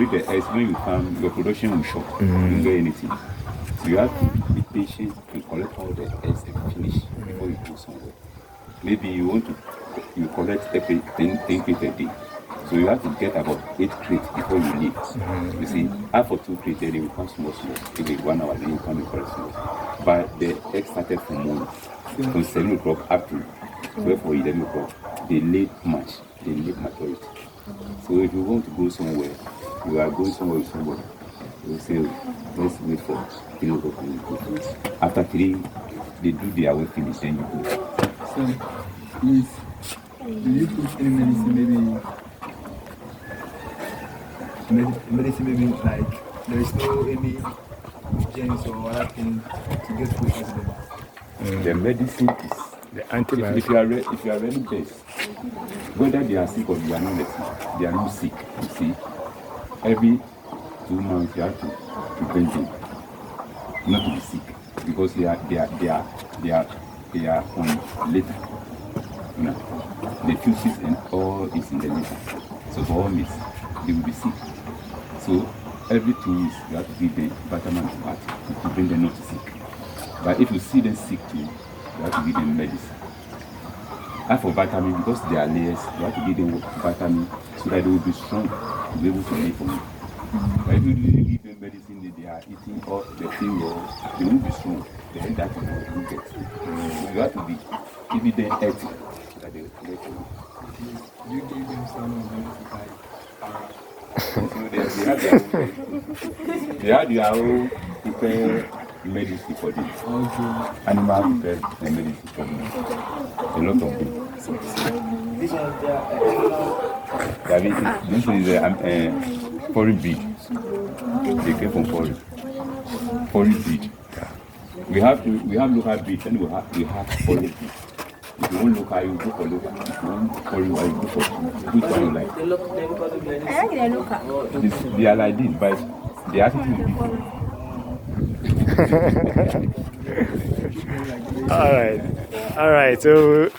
breed the eggs, when you come, your production will shock. You don't get anything. So you have to be patient to collect all the eggs and finish before you go somewhere. Maybe you collect 10 crates a day. So you have to get about 8 crates before you leave. You see, after 2 crates, then they will come small. Maybe 1 hour, then you come and collect small. But the eggs started from morning, from 7 o'clock up to 12 or 11 o'clock. They late much. They late maturity. So if you want to go somewhere, you are going somewhere with somebody. You say, let's wait for 3 o'clock. After 3, they do their work finish, then you go. So, please, do you put any medicine maybe like there is no any genes or other thing to get food as them? The medicine is The antibiotic. if you are really best, whether they are sick or they are not sick, they are not sick. You see, every 2 months you have to prevent them not to be sick because they are on litter. You know, the feces and all is in the litter. So for all means, they will be sick. So every 2 weeks you have to give them vitamin to prevent them not to sick. But if you see them sick too, you have to give them medicine. And for vitamin, because they are layers, you have to give them vitamin so that they will be strong to be able to live for you. But if you really give them medicine that they are eating off the thing, they won't be strong. Then that will not get. So you have to be giving them healthy so that they will make you. You give them some medicine like So they have their own prepared medicine for this. okay. Animal prepared medicine for them. A lot of them. This is a foreign breed. They came from foreign breed. We have local breed and we have foreign breed. If you want local, you go for local. If you want foreign, you go for which one you like. I like the local. They are like this, but the attitude is different. All right. So